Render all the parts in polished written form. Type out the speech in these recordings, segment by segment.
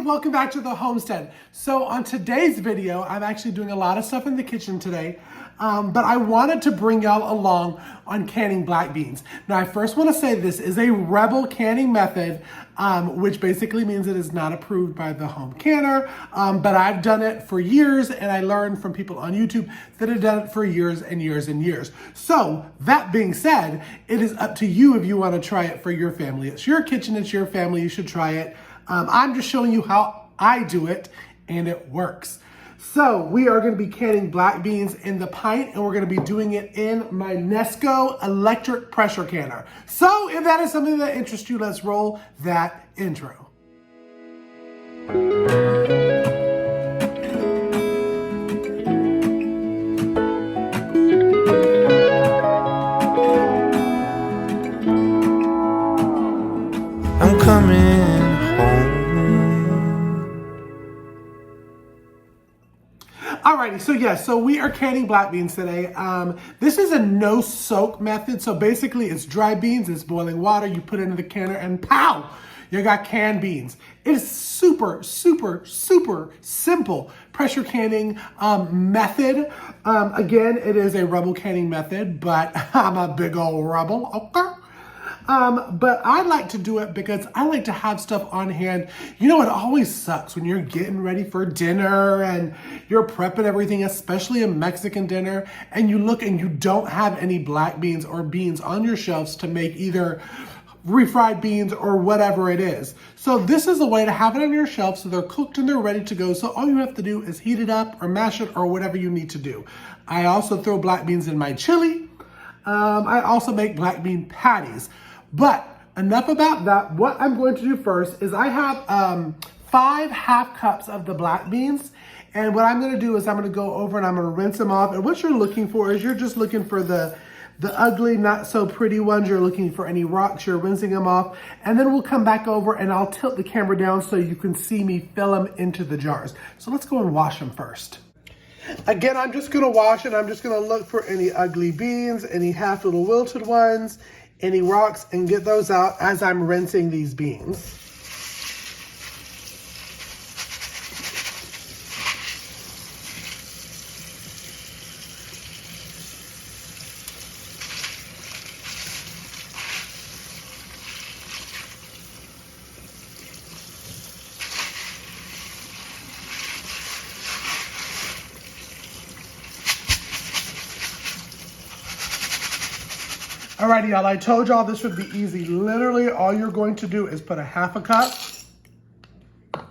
and welcome back to the homestead. So on today's video, I'm actually doing a lot of stuff in the kitchen today, but I wanted to bring y'all along on canning black beans. Now I first want to say this is a rebel canning method, which basically means it is not approved by the home canner, but I've done it for years and I learned from people on YouTube that have done it for years and years and years. So that being said, it is up to you if you want to try it for your family. It's your kitchen, it's your family, you should try it. I'm just showing you how I do it, and it works. So we are going to be canning black beans in the pint, and we're going to be doing it in my Nesco electric pressure canner. So if that is something that interests you, let's roll that intro. I'm coming. Alrighty, so we are canning black beans today. This is a no soak method. So basically it's dry beans, it's boiling water, you put it into the canner and pow, you got canned beans. It is super, super, super simple pressure canning method. Again, it is a rebel canning method, but I'm a big old rebel, okay? But I like to do it because I like to have stuff on hand. You know, it always sucks when you're getting ready for dinner and you're prepping everything, especially a Mexican dinner, and you look and you don't have any black beans or beans on your shelves to make either refried beans or whatever it is. So this is a way to have it on your shelf so they're cooked and they're ready to go. So all you have to do is heat it up or mash it or whatever you need to do. I also throw black beans in my chili. I also make black bean patties. But enough about that. What I'm going to do first is I have 5 half cups of the black beans. And what I'm going to do is I'm going to go over and I'm going to rinse them off. And what you're looking for is you're just looking for the ugly, not so pretty ones. You're looking for any rocks. You're rinsing them off. And then we'll come back over and I'll tilt the camera down so you can see me fill them into the jars. So let's go and wash them first. Again, I'm just going to wash it. I'm just going to look for any ugly beans, any half little wilted ones, any rocks, and get those out as I'm rinsing these beans. Alrighty, y'all, I told y'all this would be easy. Literally, all you're going to do is put a half a cup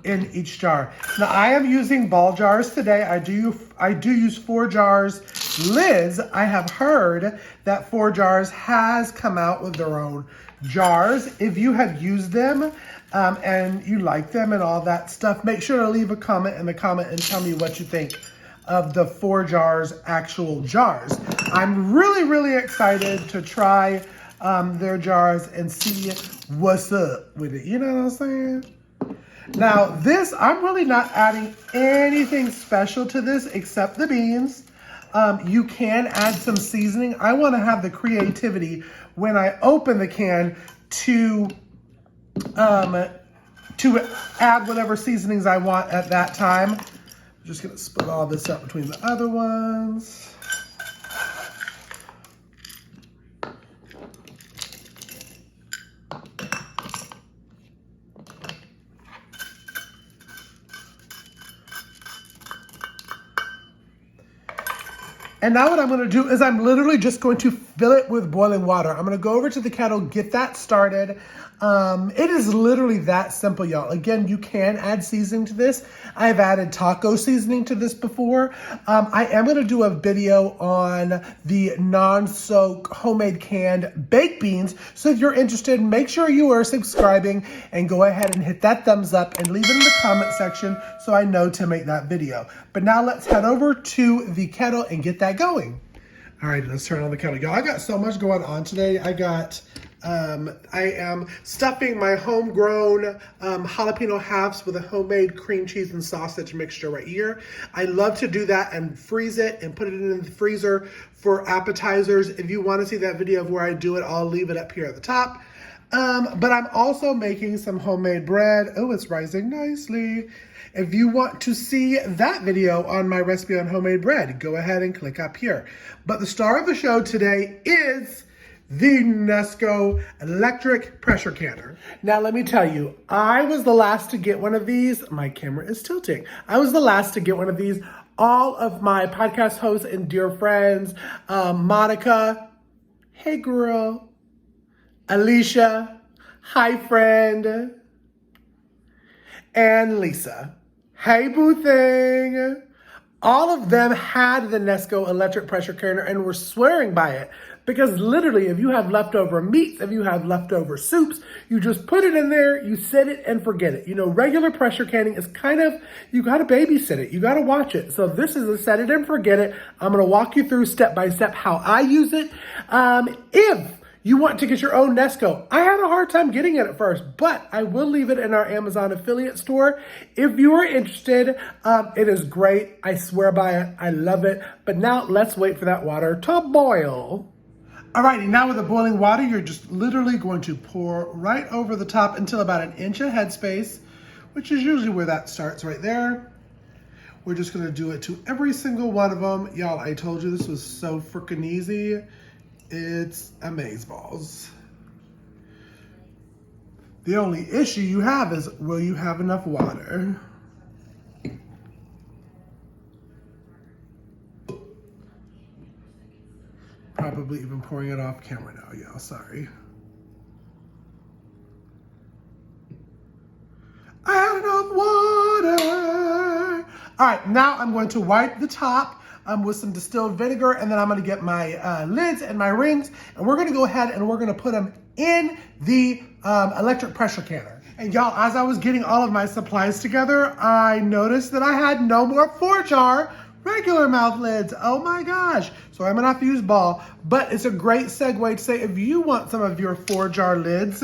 in each jar. Now, I am using ball jars today. I do use 4 jars lids. I have heard that 4 jars has come out with their own jars. If you have used them and you like them and all that stuff, make sure to leave a comment in the comment and tell me what you think of the 4 jars actual jars. I'm really, really excited to try their jars and see what's up with it. You know what I'm saying? Now this, I'm really not adding anything special to this except the beans. You can add some seasoning. I want to have the creativity when I open the can to add whatever seasonings I want at that time. I'm just gonna split all this up between the other ones. And now what I'm going to do is I'm literally just going to fill it with boiling water. I'm going to go over to the kettle, get that started. It is literally that simple, y'all. Again, you can add seasoning to this. I've added taco seasoning to this before. I am going to do a video on the non-soak homemade canned baked beans. So if you're interested, make sure you are subscribing and go ahead and hit that thumbs up and leave it in the comment section so I know to make that video. But now let's head over to the kettle and get that going. All right, let's turn on the kettle. Y'all, I got so much going on today. I am stuffing my homegrown jalapeno halves with a homemade cream cheese and sausage mixture right here. I love to do that and freeze it and put it in the freezer for appetizers. If you want to see that video of where I do it, I'll leave it up here at the top. But I'm also making some homemade bread. Oh, it's rising nicely. If you want to see that video on my recipe on homemade bread, go ahead and click up here. But the star of the show today is the Nesco electric pressure canner. Now, let me tell you, I was the last to get one of these. My camera is tilting. I was the last to get one of these. All of my podcast hosts and dear friends, Monica, hey girl, Alicia, hi friend, and Lisa, hey boo thing. All of them had the Nesco electric pressure canner and were swearing by it. Because literally, if you have leftover meats, if you have leftover soups, you just put it in there, you set it and forget it. You know, regular pressure canning is kind of, you gotta babysit it. You gotta watch it. So this is a set it and forget it. I'm gonna walk you through step by step how I use it. If you want to get your own Nesco, I had a hard time getting it at first, but I will leave it in our Amazon affiliate store. If you are interested, it is great. I swear by it. I love it. But now let's wait for that water to boil. Alrighty, now with the boiling water, you're just literally going to pour right over the top until about an inch of headspace, which is usually where that starts right there. We're just gonna do it to every single one of them. Y'all, I told you this was so freaking easy. It's amazeballs. The only issue you have is, will you have enough water? Probably even pouring it off camera now, y'all, sorry. I have enough water. All right, now I'm going to wipe the top with some distilled vinegar, and then I'm gonna get my lids and my rings, and we're gonna go ahead and we're gonna put them in the electric pressure canner. And y'all, as I was getting all of my supplies together, I noticed that I had no more 4-jar regular mouth lids. Oh my gosh. So I'm gonna have to use ball, but it's a great segue to say if you want some of your 4-jar lids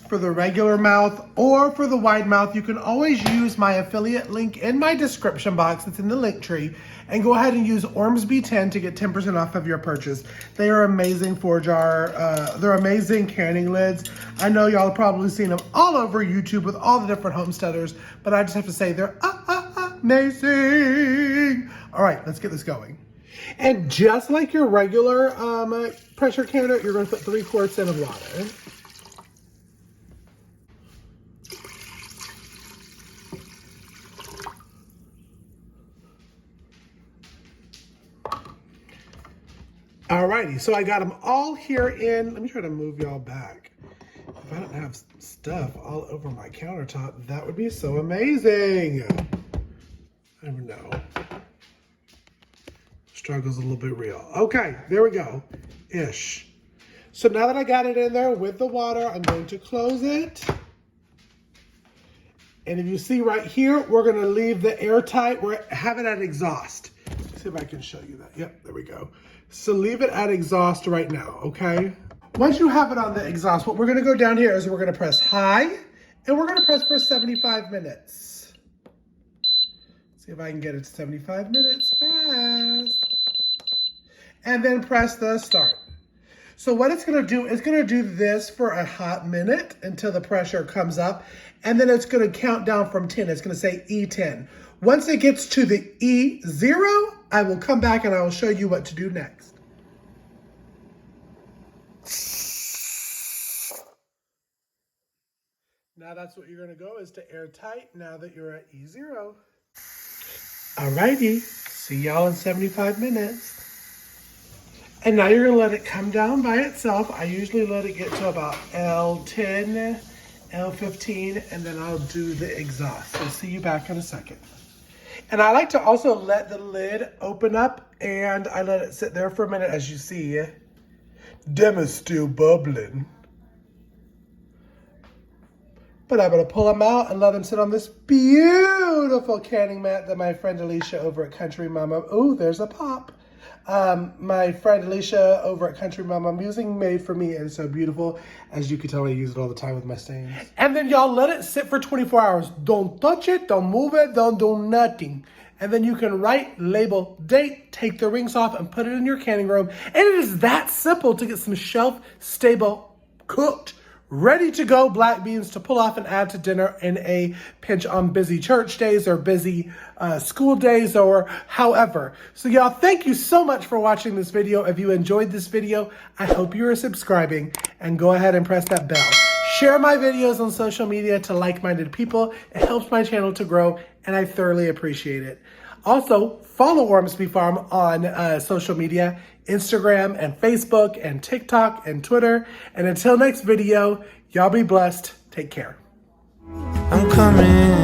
for the regular mouth or for the wide mouth, you can always use my affiliate link in my description box. It's in the link tree, and go ahead and use Ormsby 10 to get 10% off of your purchase. They are amazing 4-jar, they're amazing canning lids. I know y'all have probably seen them all over YouTube with all the different homesteaders, but I just have to say they're amazing. All right, let's get this going. And just like your regular pressure canner, you're gonna put 3 quarts in of water. Alrighty, so I got them all here in, let me try to move y'all back. If I don't have stuff all over my countertop, that would be so amazing. I don't know. Struggle's a little bit real. Okay, there we go, ish. So now that I got it in there with the water, I'm going to close it. And if you see right here, we're gonna leave the airtight, have it at exhaust. Let's see if I can show you that. Yep, there we go. So leave it at exhaust right now, okay? Once you have it on the exhaust, what we're gonna go down here is we're gonna press high, and we're gonna press for 75 minutes. See if I can get it to 75 minutes fast. And then press the start. So what it's gonna do, it's gonna do this for a hot minute until the pressure comes up, and then it's gonna count down from 10. It's gonna say E10. Once it gets to the E0, I will come back and I will show you what to do next. Now that's what you're gonna go, is to airtight now that you're at E0. Alrighty, see y'all in 75 minutes. And now you're gonna let it come down by itself. I usually let it get to about L10, L15, and then I'll do the exhaust. So see you back in a second. And I like to also let the lid open up, and I let it sit there for a minute. As you see, them is still bubbling. But I'm gonna pull them out and let them sit on this beautiful canning mat that my friend Alicia over at Country Mama, oh, there's a pop. My friend Alicia over at Country Mama Musing made for me, and so beautiful. As you can tell, I use it all the time with my stains. And then y'all let it sit for 24 hours. Don't touch it, don't move it, don't do nothing. And then you can write, label, date, take the rings off, and put it in your canning room. And it is that simple to get some shelf-stable, cooked, ready to go black beans to pull off and add to dinner in a pinch on busy church days or busy school days or however. So y'all, thank you so much for watching this video. If you enjoyed this video, I hope you are subscribing and go ahead and press that bell. Share my videos on social media to like-minded people. It helps my channel to grow and I thoroughly appreciate it. Also, follow Ormsby Farm on social media, Instagram and Facebook and TikTok and Twitter. And until next video, y'all be blessed. Take care. I'm coming.